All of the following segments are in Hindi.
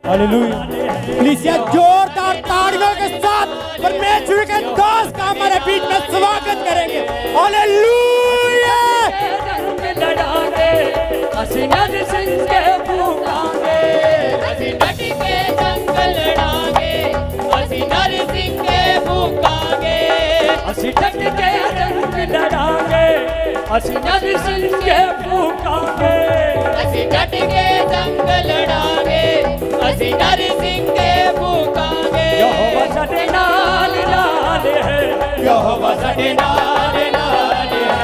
हालेलुया। कलीसिया जोरदार तालियों के साथ परमेश्वर के दास का हमारे बीच में स्वागत करेंगे। हालेलुया। लड़ांगे ਅਸੀਂ ਨਰ ਸਿੰਘ ਕੇ ਭੂਕਾਂਗੇ ਅਸੀਂ ਡਟ ਕੇ ਜੰਗ ਲੜਾਂਗੇ ਅਸੀਂ ਨਰ ਸਿੰਘ ਕੇ ਭੂਕਾਂਗੇ ਅਸੀਂ ਡਟ ਕੇ ਜੰਗ ਲੜਾਂਗੇ ਅਸੀਂ ਨਰ ਸਿੰਘ ਕੇ ਭੂਕਾਂਗੇ ਅਸੀਂ ਡਟ ਕੇ ਜੰਗ ਲੜਾਂਗੇ ਅਸੀਂ ਨਰ ਸਿੰਘ ਕੇ ਭੂਕਾਂਗੇ ਯਹੋਵਾ ਸਾਡੇ ਨਾਲ ਨਾਲ ਹੈ ਯਹੋਵਾ ਸਾਡੇ ਨਾਲ ਨਾਲ ਹੈ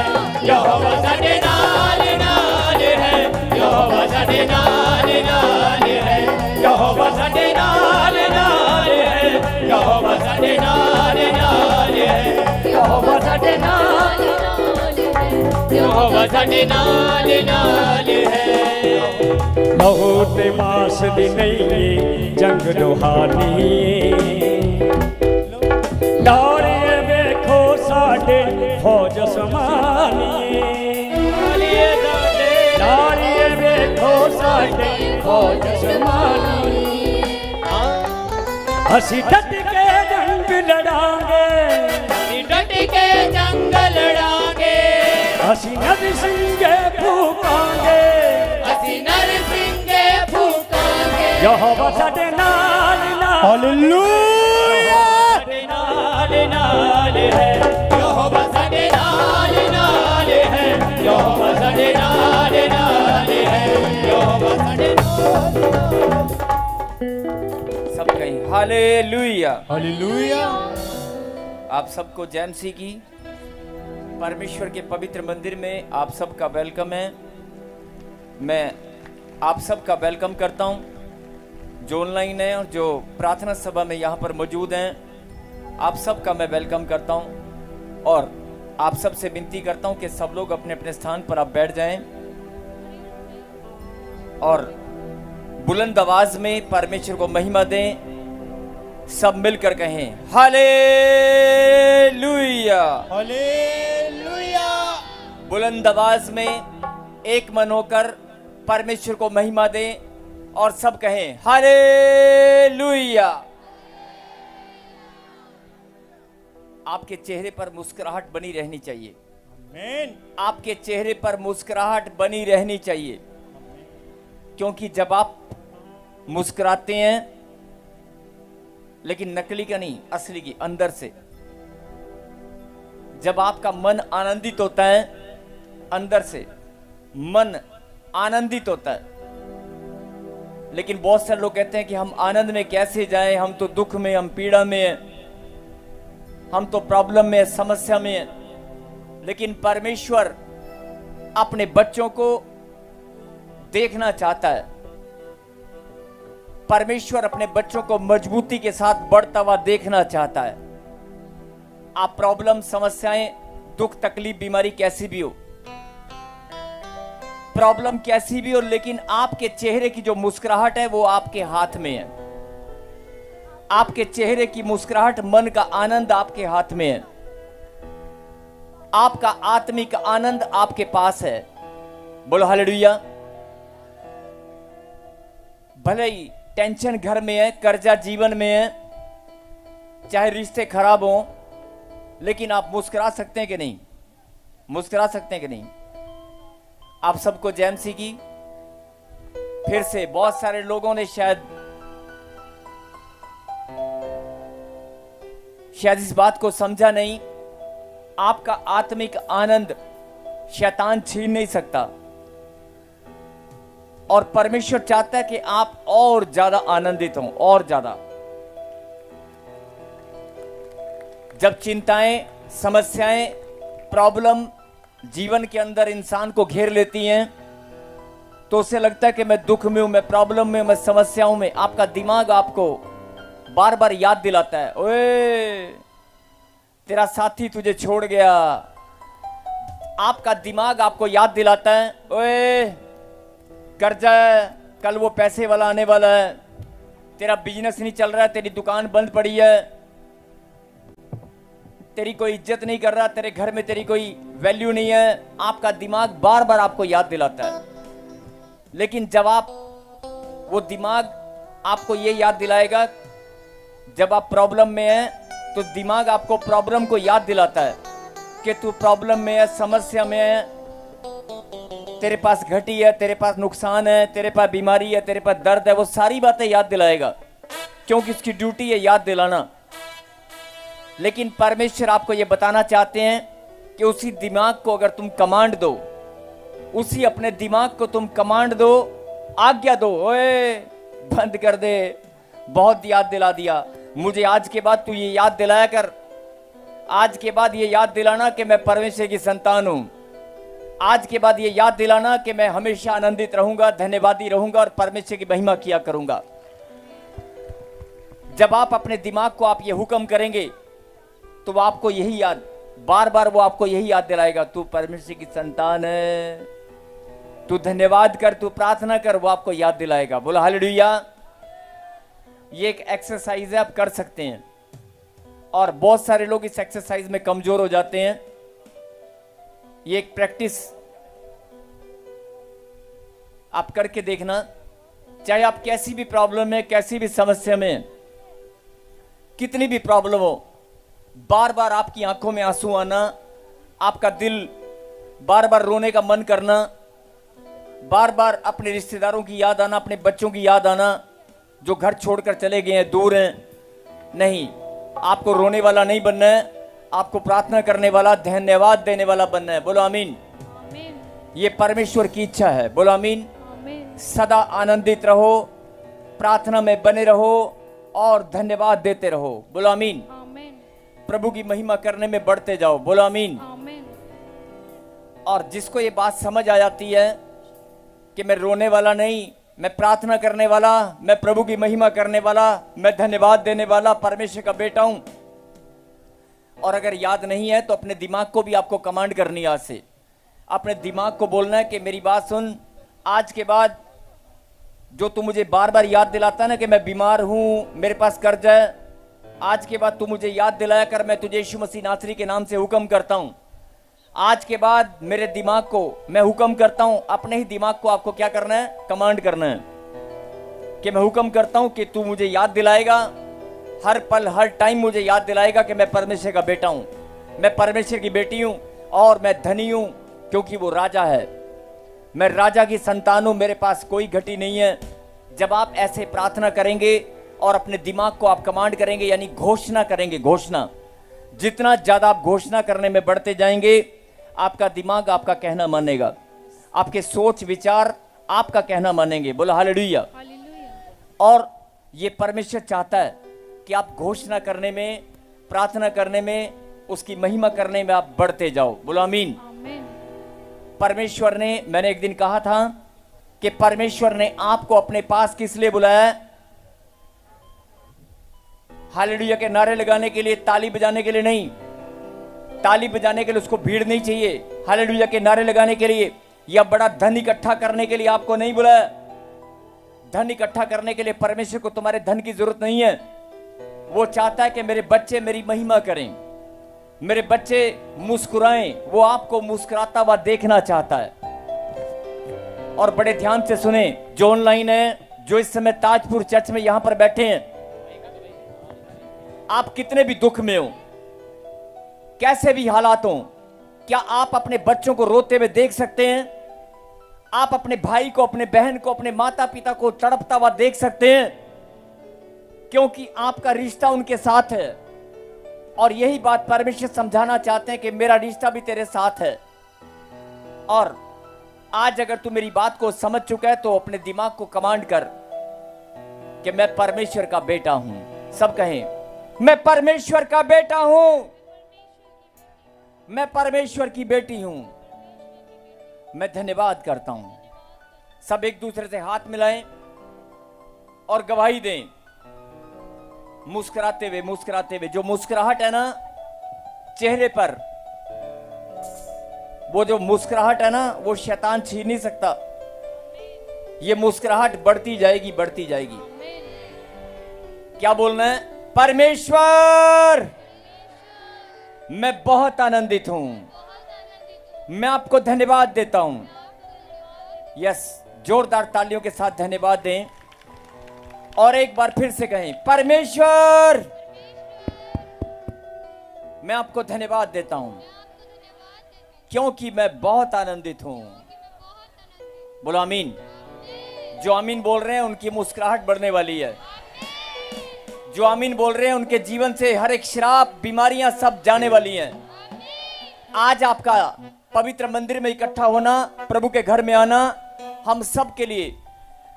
ਯਹੋਵਾ ਸਾਡੇ ਨਾਲ ਨਾਲ ਹੈ ਯਹੋਵਾ ਸਾਡੇ ਨਾਲ ਨਾਲ ਹੈ ਯਹੋਵਾ ਸਾਡੇ ਨਾਲ ਨਾਲ ਹੈ ਯਹੋਵਾ ਸਾਡੇ ਨਾਲ ਨਾਲ ਹੈ ਯਹੋਵਾ ਸਾਡੇ ਨਾਲ ਯਹੋਵਾ ਸਾਡੇ ਨਾਲ ਨਾਲ ਹੈ ਲਹੂ ਤੇ ਮਾਸ ਦੀ ਨਹੀਂ ਜੰਗ ਲੋਹਾਨੀ ਨਾਰੇ ਵੇਖੋ ਸਾਡੇ ਫੌਜ ਸਮਾਨੀ ਨਾਰੇ ਵੇਖੋ ਸਾਡੇ ਫੌਜ ਸਮਾਨੀ ਅਸੀਂ ਡਟ ਕੇ ਜੰਗ ਲੜਾਂਗੇ ਅਸੀਂ ਡਟ ਕੇ ਜੰਗ ਲੜਾਂਗੇ ਅਸੀਂ ਨਰ ਸਿੰਘੇ ਭੂਕਾਂਗੇ ਅਸੀਂ ਨਰ ਸਿੰਘੇ ਭੂਕਾਂਗੇ ਯਹੋਵਾ ਸਾਡੇ ਨਾਲ ਨਾਲ हालेलुया। ਸਾਡੇ ਨਾਲ ਨਾਲ ਹੈ ਯਹੋਵਾ ਸਾਡੇ ਨਾਲ ਨਾਲ ਹੈ ਯਹੋਵਾ ਸਾਡੇ ਨਾਲ ਨਾਲ ਹੈ ਯਹੋਵਾ ਸਾਡੇ ਨਾਲ सब कहीं हालेलुया। हालेलुया। आप सबको जय मसीह की। परमेश्वर के पवित्र मंदिर में आप सबका वेलकम है। मैं आप सबका वेलकम करता हूं जो ऑनलाइन है और जो प्रार्थना सभा में यहाँ पर मौजूद हैं। आप सबका मैं वेलकम करता हूं और आप सबसे विनती करता हूं कि सब लोग अपने अपने स्थान पर आप बैठ जाएं और बुलंद आवाज में परमेश्वर को महिमा दें। सब मिलकर कहें हालेलुया। हालेलुया। बुलंद आवाज में एक मन होकर परमेश्वर को महिमा दें और सब कहें हालेलुया। आपके चेहरे पर मुस्कुराहट बनी रहनी चाहिए। आमीन। आपके चेहरे पर मुस्कुराहट बनी रहनी चाहिए, क्योंकि जब आप मुस्कुराते हैं, लेकिन नकली का नहीं, असली की, अंदर से, जब आपका मन आनंदित होता है, अंदर से मन आनंदित होता है। लेकिन बहुत सारे लोग कहते हैं कि हम आनंद में कैसे जाएं, हम तो दुख में, हम पीड़ा में हैं, हम तो प्रॉब्लम में, समस्या में हैं। लेकिन परमेश्वर अपने बच्चों को देखना चाहता है। परमेश्वर अपने बच्चों को मजबूती के साथ बढ़ता हुआ देखना चाहता है। आप प्रॉब्लम, समस्याएं, दुख, तकलीफ, बीमारी कैसी भी हो, प्रॉब्लम कैसी भी हो, लेकिन आपके चेहरे की जो मुस्कुराहट है वो आपके हाथ में है। आपके चेहरे की मुस्कुराहट, मन का आनंद आपके हाथ में है। आपका आत्मिक आनंद आपके पास है। बोलो हालेलुया। भले ही टेंशन घर में है, कर्जा जीवन में है, चाहे रिश्ते खराब हों, लेकिन आप मुस्कुरा सकते हैं कि नहीं? मुस्कुरा सकते हैं कि नहीं? आप सबको जय मसीह की। फिर से बहुत सारे लोगों ने शायद इस बात को समझा नहीं। आपका आत्मिक आनंद शैतान छीन नहीं सकता, और परमेश्वर चाहता है कि आप और ज्यादा आनंदित हों, और ज्यादा। जब चिंताएं, समस्याएं, प्रॉब्लम जीवन के अंदर इंसान को घेर लेती हैं, तो उसे लगता है कि मैं दुख में हूं, मैं प्रॉब्लम में, मैं समस्याओं में। आपका दिमाग आपको बार बार याद दिलाता है, ओए तेरा साथी तुझे छोड़ गया। आपका दिमाग आपको याद दिलाता है, ओए कर्जा है, कल वो पैसे वाला आने वाला है, तेरा बिजनेस नहीं चल रहा है, तेरी दुकान बंद पड़ी है, तेरी कोई इज्जत नहीं कर रहा, तेरे घर में तेरी कोई वैल्यू नहीं है। आपका दिमाग बार बार आपको याद दिलाता है। लेकिन जब आप वो दिमाग आपको ये याद दिलाएगा, जब आप प्रॉब्लम में हैं तो दिमाग आपको प्रॉब्लम को याद दिलाता है कि तू प्रॉब्लम में है, समस्या में है, तेरे पास घटी है, तेरे पास नुकसान है, तेरे पास बीमारी है, तेरे पास दर्द है। वो सारी बातें याद दिलाएगा, क्योंकि उसकी ड्यूटी है याद दिलाना। लेकिन परमेश्वर आपको ये बताना चाहते हैं कि उसी दिमाग को अगर तुम कमांड दो, उसी अपने दिमाग को तुम कमांड दो, आज्ञा दो, ओए बंद कर दे, बहुत याद दिला दिया, मुझे आज के बाद तू ये याद दिलाया कर, आज के बाद ये याद दिलाना कि मैं परमेश्वर की संतान हूं, आज के बाद ये याद दिलाना कि मैं हमेशा आनंदित रहूंगा, धन्यवादी रहूंगा और परमेश्वर की महिमा किया करूंगा। जब आप अपने दिमाग को आप ये हुक्म करेंगे तो वो आपको यही याद, बार बार वो आपको यही याद दिलाएगा, तू परमेश्वर की संतान है, तू धन्यवाद कर, तू प्रार्थना कर, वो आपको याद दिलाएगा। बोलो हालेलुया। ये एक एक्सरसाइज है, आप कर सकते हैं। और बहुत सारे लोग इस एक्सरसाइज में कमजोर हो जाते हैं। ये एक प्रैक्टिस आप करके देखना, चाहे आप कैसी भी प्रॉब्लम में, कैसी भी समस्या में, कितनी भी प्रॉब्लम हो, बार बार आपकी आंखों में आंसू आना, आपका दिल बार बार रोने का मन करना, बार बार अपने रिश्तेदारों की याद आना, अपने बच्चों की याद आना जो घर छोड़कर चले गए हैं, दूर हैं। नहीं, आपको रोने वाला नहीं बनना है, आपको प्रार्थना करने वाला, धन्यवाद देने वाला बनना है। बोलो आमीन। ये परमेश्वर की इच्छा है। बोलो आमीन। सदा आनंदित रहो, प्रार्थना में बने रहो और धन्यवाद देते रहो। बोलो आमीन। प्रभु की महिमा करने में बढ़ते जाओ। बोलो आमीन। और जिसको ये बात समझ आ जाती है कि मैं रोने वाला नहीं, मैं प्रार्थना करने वाला, मैं प्रभु की महिमा करने वाला, मैं धन्यवाद देने वाला परमेश्वर का बेटा हूं। और अगर याद नहीं है तो अपने दिमाग को भी आपको कमांड करनी है। आज से अपने दिमाग को बोलना है कि मेरी बात सुन, आज के बाद जो तू मुझे बार बार याद दिलाता है ना कि मैं बीमार हूं, मेरे पास कर्ज है, आज के बाद तू मुझे याद दिलाया कर, मैं तुझे यीशु मसीह नासरी के नाम से हुक्म करता हूं। आज के बाद मेरे दिमाग को मैं हुक्म करता हूं, अपने ही दिमाग को आपको क्या करना है, कमांड करना है कि मैं हुक्म करता हूं कि तू मुझे याद दिलाएगा, हर पल हर टाइम मुझे याद दिलाएगा कि मैं परमेश्वर का बेटा हूं, मैं परमेश्वर की बेटी हूं और मैं धनी हूं क्योंकि वो राजा है। मैं राजा की संतान हूं, मेरे पास कोई घटी नहीं है। जब आप ऐसे प्रार्थना करेंगे और अपने दिमाग को आप कमांड करेंगे, यानी घोषणा करेंगे, घोषणा, जितना ज्यादा आप घोषणा करने में बढ़ते जाएंगे, आपका दिमाग आपका कहना मानेगा, आपके सोच विचार आपका कहना मानेंगे। बोलो हालेलुया। और ये परमेश्वर चाहता है कि आप घोषणा करने में, प्रार्थना करने में, उसकी महिमा करने में आप बढ़ते जाओ। बोलो आमीन। परमेश्वर ने, मैंने एक दिन कहा था कि परमेश्वर ने आपको अपने पास किस लिए बुलाया है? हालेलुया के नारे लगाने के लिए, ताली बजाने के लिए नहीं। ताली बजाने के लिए उसको भीड़ नहीं चाहिए। हालेलुया के नारे लगाने के लिए या बड़ा धन इकट्ठा करने के लिए आपको नहीं बुलाया। धन इकट्ठा करने के लिए परमेश्वर को तुम्हारे धन की जरूरत नहीं है। वो चाहता है कि मेरे बच्चे मेरी महिमा करें, मेरे बच्चे मुस्कुराएं। वो आपको मुस्कुराता हुआ देखना चाहता है। और बड़े ध्यान से सुने, जो ऑनलाइन है, जो इस समय ताजपुर चर्च में यहां पर बैठे हैं, आप कितने भी दुख में हो, कैसे भी हालात हो, क्या आप अपने बच्चों को रोते हुए देख सकते हैं? आप अपने भाई को, अपने बहन को, अपने माता पिता को तड़पता हुआ देख सकते हैं? क्योंकि आपका रिश्ता उनके साथ है। और यही बात परमेश्वर समझाना चाहते हैं कि मेरा रिश्ता भी तेरे साथ है। और आज अगर तू मेरी बात को समझ चुका है तो अपने दिमाग को कमांड कर कि मैं परमेश्वर का बेटा हूं। सब कहें, मैं परमेश्वर का बेटा हूं, मैं परमेश्वर की बेटी हूं, मैं धन्यवाद करता हूं। सब एक दूसरे से हाथ मिलाएं और गवाही दें, मुस्कुराते हुए, मुस्कुराते हुए। जो मुस्कुराहट है ना चेहरे पर, वो जो मुस्कुराहट है ना, वो शैतान छीन नहीं सकता। ये मुस्कुराहट बढ़ती जाएगी, बढ़ती जाएगी। क्या बोलना है? परमेश्वर, मैं बहुत आनंदित हूं, मैं आपको धन्यवाद देता हूं। यस, जोरदार तालियों के साथ धन्यवाद दें। और एक बार फिर से कहें, परमेश्वर मैं आपको धन्यवाद देता हूं क्योंकि मैं बहुत आनंदित हूं। बोलो आमीन। जो आमीन बोल रहे हैं उनकी मुस्कुराहट बढ़ने वाली है। जो आमीन बोल रहे हैं उनके जीवन से हर एक श्राप, बीमारियां सब जाने वाली हैं। आज आपका पवित्र मंदिर में इकट्ठा होना, प्रभु के घर में आना, हम सब के लिए,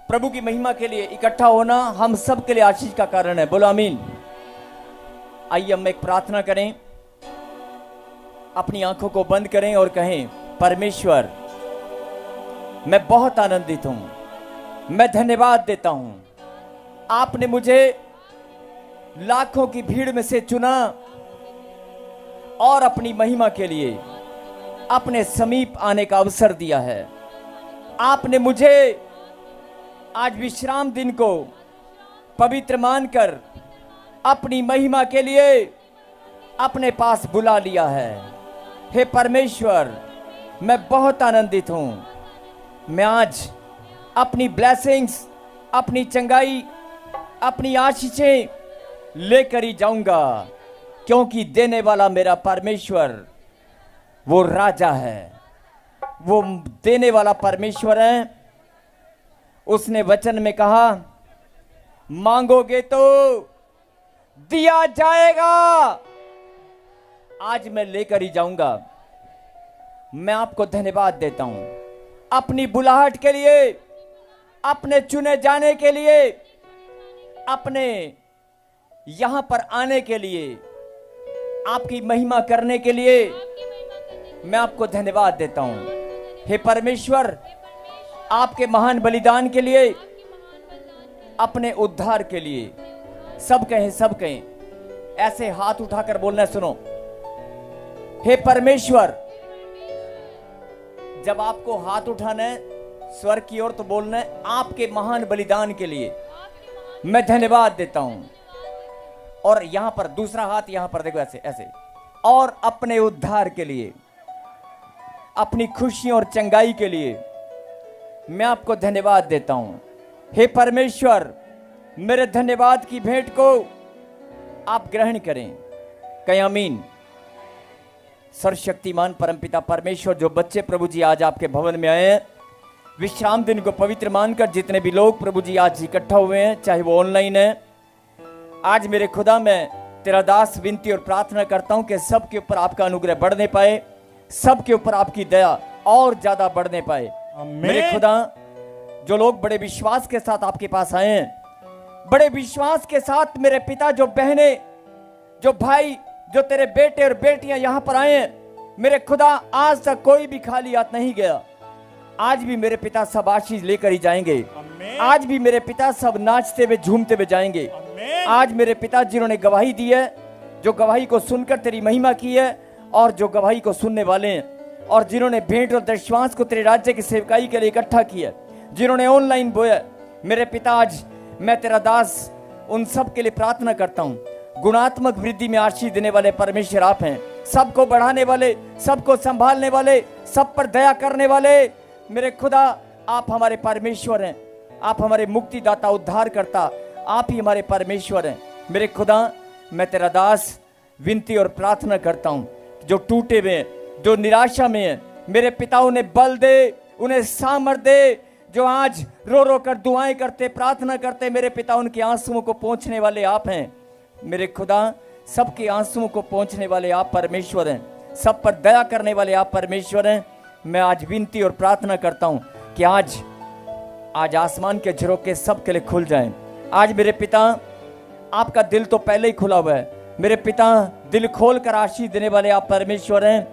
प्रभु की महिमा के लिए इकट्ठा होना हम सब के लिए आशीष का कारण है। बोलो आमीन। आइए हम एक प्रार्थना करें, अपनी आंखों को बंद करें और कहें, परमेश्वर मैं बहुत आनंदित हूं, मैं धन्यवाद देता हूं। आपने मुझे लाखों की भीड़ में से चुना और अपनी महिमा के लिए अपने समीप आने का अवसर दिया है। आपने मुझे आज विश्राम दिन को पवित्र मानकर अपनी महिमा के लिए अपने पास बुला लिया है। हे परमेश्वर मैं बहुत आनंदित हूं। मैं आज अपनी ब्लेसिंग्स, अपनी चंगाई, अपनी आशीषें लेकर ही जाऊंगा क्योंकि देने वाला मेरा परमेश्वर वो राजा है, वो देने वाला परमेश्वर है। उसने वचन में कहा, मांगोगे तो दिया जाएगा। आज मैं लेकर ही जाऊंगा। मैं आपको धन्यवाद देता हूं अपनी बुलाहट के लिए, अपने चुने जाने के लिए, अपने यहां पर आने के लिए, आपकी महिमा करने के लिए मैं आपको धन्यवाद देता हूं। हे परमेश्वर आपके महान बलिदान के लिए, अपने उद्धार के लिए। सब कहें, सब कहें, ऐसे हाथ उठाकर बोलना। सुनो, हे परमेश्वर, जब आपको हाथ उठाना है स्वर की ओर तो बोलना है, आपके महान बलिदान के लिए मैं धन्यवाद देता हूं। और यहां पर दूसरा हाथ, यहां पर देखो, ऐसे ऐसे। और अपने उद्धार के लिए, अपनी खुशियों और चंगाई के लिए मैं आपको धन्यवाद देता हूं। हे परमेश्वर मेरे धन्यवाद की भेंट को आप ग्रहण करें। कहें आमीन। सर्वशक्तिमान परमपिता परमेश्वर, जो बच्चे प्रभु जी आज आपके भवन में आए हैं, विश्राम दिन को पवित्र मानकर जितने भी लोग प्रभु जी आज इकट्ठा हुए हैं, चाहे वो ऑनलाइन है, आज मेरे खुदा मैं तेरा दास विनती और प्रार्थना करता हूं कि सबके ऊपर आपका अनुग्रह बढ़ने पाए, सबके ऊपर आपकी दया और ज्यादा बढ़ने पाए। मेरे खुदा, जो लोग बड़े विश्वास के साथ आपके पास आए हैं, बड़े विश्वास के साथ मेरे पिता, जो बहने, जो भाई, जो तेरे बेटे और बेटियां यहां पर आए हैं, मेरे खुदा आज तक कोई भी खाली हाथ नहीं गया। आज भी मेरे पिता सब आशीष लेकर ही जाएंगे। आज भी मेरे पिता सब नाचते हुए झूमते हुए जाएंगे। आज मेरे पिता जिन्होंने गवाही दी है, जो गवाही को सुनकर तेरी महिमा की है, और जो गवाही को सुनने वाले हैं, और जिन्होंने भेंट और दशवांश को तेरे राज्य की सेवकाई के लिए इकट्ठा किया, जिन्होंने ऑनलाइन बोया, मेरे पिता आज मैं तेरा दास उन सब के लिए प्रार्थना करता हूं। गुणात्मक वृद्धि में आशीष देने वाले परमेश्वर आप हैं, सबको बढ़ाने वाले, सबको संभालने वाले, सब पर दया करने वाले। मेरे खुदा आप हमारे परमेश्वर हैं, आप हमारे मुक्तिदाता, उद्धार करता, आप ही हमारे परमेश्वर हैं। मेरे खुदा मैं तेरा दास विनती और प्रार्थना करता हूं, जो टूटे हुए हैं, जो निराशा में हैं, मेरे पिता उन्हें बल दे, उन्हें सामर्थ दे। जो आज रो रो कर दुआएं करते, प्रार्थना करते, मेरे पिता उनके आंसुओं को पोंछने वाले आप हैं। मेरे खुदा सबके आंसुओं को पोंछने वाले आप परमेश्वर हैं, सब पर दया करने वाले आप परमेश्वर हैं। मैं आज विनती और प्रार्थना करता हूं कि आज आसमान के झरोखे सबके लिए खुल जाएं। आज मेरे पिता आपका दिल तो पहले ही खुला हुआ है। मेरे पिता दिल खोल कर आशीष देने वाले आप परमेश्वर हैं।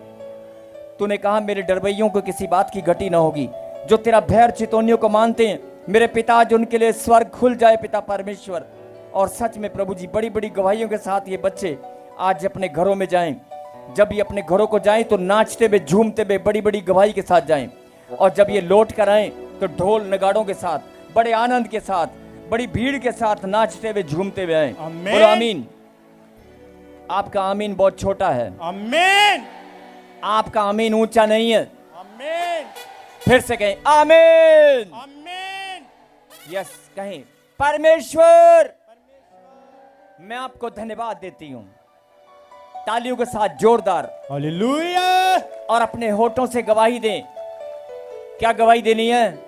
तूने कहा मेरे डरवैयों को किसी बात की घटी ना होगी। जो तेरा भय चितौनियों को मानते हैं, मेरे पिता आज उनके लिए स्वर्ग खुल जाए पिता परमेश्वर। और सच में प्रभु जी बड़ी बड़ी गवाहियों के साथ ये बच्चे आज अपने घरों में जाएं। जब ये अपने घरों को जाएं तो नाचते हुए, झूमते हुए, बड़ी बड़ी गवाही के साथ जाएं। और जब ये लौट कर आएं तो ढोल नगाड़ों के साथ, बड़े आनंद के साथ, बड़ी भीड़ के साथ नाचते हुए, झूमते हुए आएं। बोलो आमीन। आपका आमीन बहुत छोटा है। आमीन। आपका आमीन ऊंचा नहीं है। आमीन। फिर से कहें आमीन। आमीन। यस, कहें परमेश्वर, मैं आपको धन्यवाद देती हूं। तालियों के साथ जोरदार हालेलुया। और अपने होठों से गवाही दें। क्या गवाही देनी है?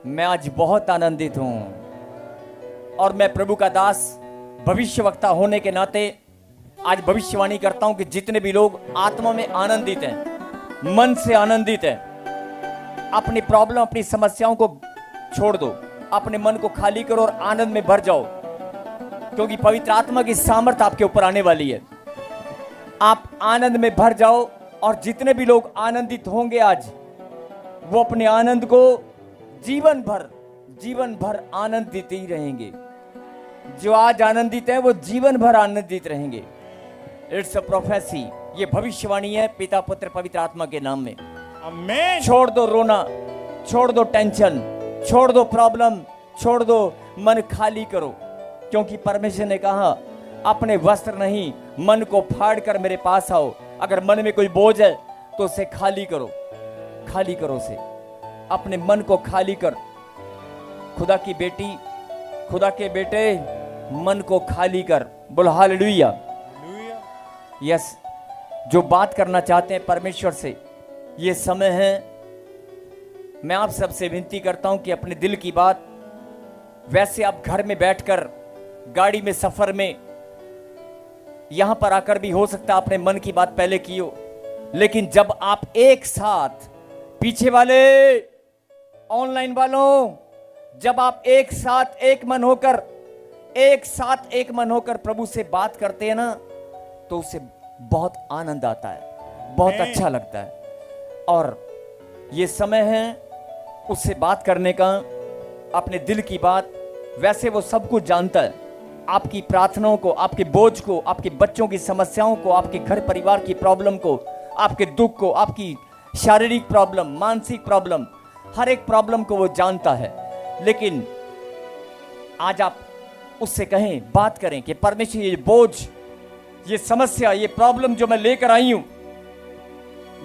मैं आज बहुत आनंदित हूं और मैं प्रभु का दास भविष्यवक्ता होने के नाते आज भविष्यवाणी करता हूं कि जितने भी लोग आत्मा में आनंदित हैं, मन से आनंदित हैं, अपनी प्रॉब्लम, अपनी समस्याओं को छोड़ दो, अपने मन को खाली करो और आनंद में भर जाओ, क्योंकि पवित्र आत्मा की सामर्थ्य आपके ऊपर आने वाली है। आप आनंद में भर जाओ और जितने भी लोग आनंदित होंगे आज, वो अपने आनंद को जीवन भर आनंदित ही रहेंगे। जो आज आनंदित है वो जीवन भर आनंदित रहेंगे। इट्स अ प्रोफेसी, ये भविष्यवाणी है पिता पुत्र पवित्र आत्मा के नाम में। आमीन। छोड़ दो रोना, छोड़ दो टेंशन, छोड़ दो प्रॉब्लम, छोड़ दो, मन खाली करो, क्योंकि परमेश्वर ने कहा अपने वस्त्र नहीं मन को फाड़ कर मेरे पास आओ। अगर मन में कोई बोझ है तो उसे खाली करो, खाली करो उसे, अपने मन को खाली कर। खुदा की बेटी, खुदा के बेटे, मन को खाली कर। बोल हालेलुया। यस, जो बात करना चाहते हैं परमेश्वर से, ये समय है। मैं आप सबसे विनती करता हूं कि अपने दिल की बात, वैसे आप घर में बैठकर, गाड़ी में, सफर में, यहां पर आकर भी हो सकता है आपने मन की बात पहले की हो, लेकिन जब आप एक साथ, पीछे वाले, ऑनलाइन वालों, जब आप एक साथ एक मन होकर प्रभु से बात करते हैं ना, तो उसे बहुत आनंद आता है, बहुत अच्छा लगता है। और ये समय है उससे बात करने का, अपने दिल की बात। वैसे वो सब कुछ जानता है, आपकी प्रार्थनाओं को, आपके बोझ को, आपके बच्चों की समस्याओं को, आपके घर परिवार की प्रॉब्लम को, आपके दुख को, आपकी शारीरिक प्रॉब्लम, मानसिक प्रॉब्लम, हर एक प्रॉब्लम को वो जानता है। लेकिन आज आप उससे कहें, बात करें कि परमेश्वर, ये बोझ, ये समस्या, ये प्रॉब्लम जो मैं लेकर आई हूं,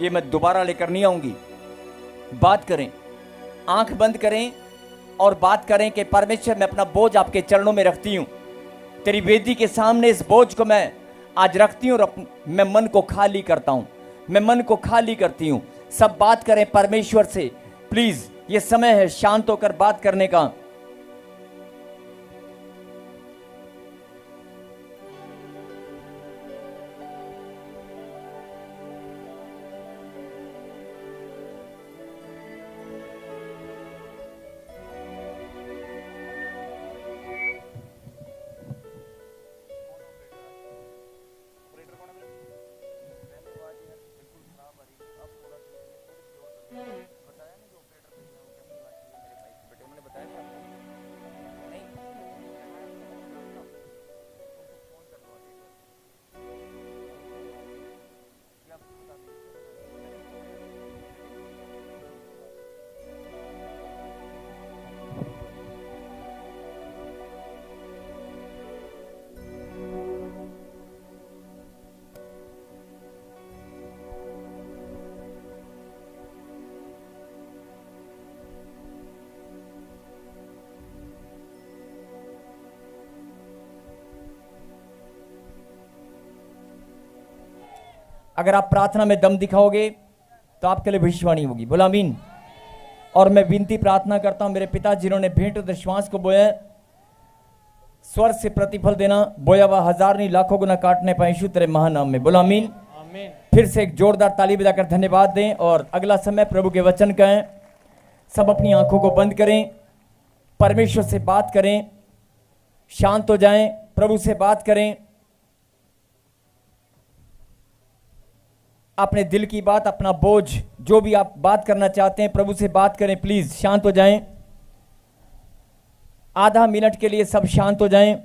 ये मैं दोबारा लेकर नहीं आऊंगी। बात करें, आंख बंद करें और बात करें कि परमेश्वर, मैं अपना बोझ आपके चरणों में रखती हूं, तेरी वेदी के सामने इस बोझ को मैं आज रखती हूं और मैं मन को खाली करता हूं, मैं मन को खाली करती हूं। सब बात करें परमेश्वर से, प्लीज। ये समय है शांत होकर बात करने का। अगर आप प्रार्थना में दम दिखाओगे तो आपके लिए भविष्यवाणी होगी। बोला आमीन। और मैं विनती प्रार्थना करता हूं, मेरे पिता जिन्होंने भेंट और विश्वास को बोया, स्वर से प्रतिफल देना, बोया हुआ हजार नहीं लाखों गुना काटने पाए यीशु तेरे महानाम में। बोला आमीन। फिर से एक जोरदार ताली बजाकर धन्यवाद दें। और अगला समय प्रभु के वचन का है। सब अपनी आंखों को बंद करें, परमेश्वर से बात करें, शांत हो जाएं, प्रभु से बात करें, अपने दिल की बात, अपना बोझ, जो भी आप बात करना चाहते हैं, प्रभु से बात करें। प्लीज शांत हो जाएं। आधा मिनट के लिए सब शांत हो जाएं।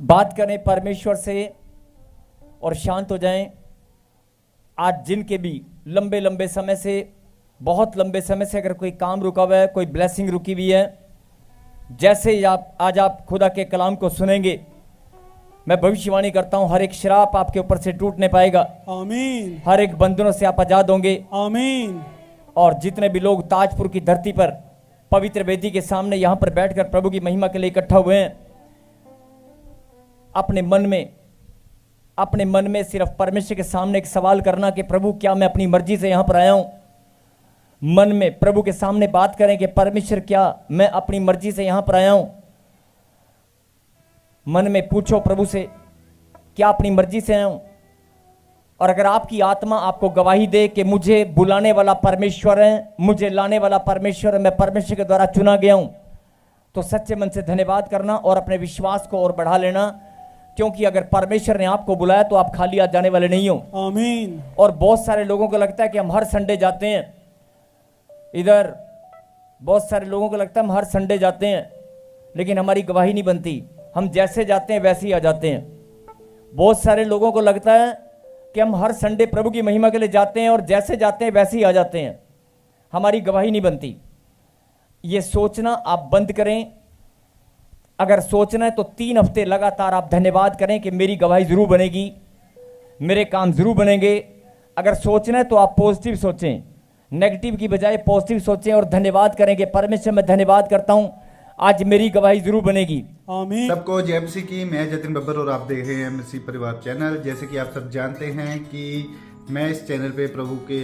बात करें परमेश्वर से और शांत हो जाएं। आज जिनके भी लंबे लंबे समय से, बहुत लंबे समय से अगर कोई काम रुका हुआ है, कोई ब्लेसिंग रुकी हुई है, जैसे ही आज आप खुदा के कलाम को सुनेंगे, मैं भविष्यवाणी करता हूं हर एक श्राप आपके ऊपर से टूट नहीं पाएगा। आमीन। हर एक बंधनों से आप आजाद होंगे। आमीन। और जितने भी लोग ताजपुर की धरती पर पवित्र वेदी के सामने यहां पर बैठकर प्रभु की महिमा के लिए इकट्ठा हुए हैं, अपने मन में सिर्फ परमेश्वर के सामने एक सवाल करना कि प्रभु क्या मैं अपनी मर्जी से यहां पर आया हूं। मन में प्रभु के सामने बात करें कि परमेश्वर क्या मैं अपनी मर्जी से यहां पर आया हूं। मन में पूछो प्रभु से, क्या अपनी मर्जी से आया हूं। और अगर आपकी आत्मा आपको गवाही दे कि मुझे बुलाने वाला परमेश्वर है, मुझे लाने वाला परमेश्वर है, मैं परमेश्वर के द्वारा चुना गया हूं, तो सच्चे मन से धन्यवाद करना और अपने विश्वास को और बढ़ा लेना, क्योंकि अगर परमेश्वर ने आपको बुलाया तो आप खाली आ जाने वाले नहीं हो। आमीन। और बहुत सारे लोगों को लगता है कि हम हर संडे जाते हैं इधर, बहुत सारे लोगों को लगता है हम हर संडे जाते हैं, लेकिन हमारी गवाही नहीं बनती। हम जैसे जाते हैं वैसे ही आ जाते हैं। बहुत सारे लोगों को लगता है कि हम हर संडे प्रभु की महिमा के लिए जाते हैं और जैसे जाते हैं वैसे ही आ जाते हैं, हमारी गवाही नहीं बनती। ये सोचना आप बंद करें। अगर सोचना है तो 3 हफ्ते लगातार आप धन्यवाद करें कि मेरी गवाही जरूर बनेगी, मेरे काम जरूर बनेंगे। अगर सोचना है तो आप पॉजिटिव सोचें, नेगेटिव की बजाय पॉजिटिव सोचें और धन्यवाद करें कि परमेश्वर मैं धन्यवाद करता हूं, आज मेरी गवाही जरूर बनेगी। आमीन। सबको जय मसीह की। मैं जतिन बब्बर और आप देख रहे हैं मसीह परिवार चैनल। जैसे कि आप सब जानते हैं कि मैं इस चैनल पे प्रभु के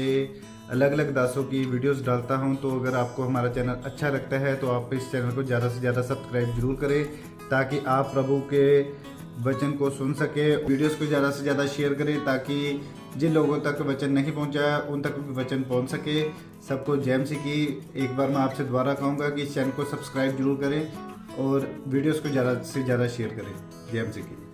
अलग अलग दासों की वीडियोस डालता हूं, तो अगर आपको हमारा चैनल अच्छा लगता है तो आप इस चैनल को ज़्यादा से ज़्यादा सब्सक्राइब जरूर करें, ताकि आप प्रभु के वचन को सुन सके। वीडियोस को ज़्यादा से ज़्यादा शेयर करें ताकि जिन लोगों तक वचन नहीं पहुंचा उन तक भी वचन पहुंच सके। सबको जय मसीह की। एक बार मैं आपसे दोबारा कहूँगा कि इस चैनल को सब्सक्राइब जरूर करें और वीडियोस को ज़्यादा से ज़्यादा शेयर करें। जय मसीह की।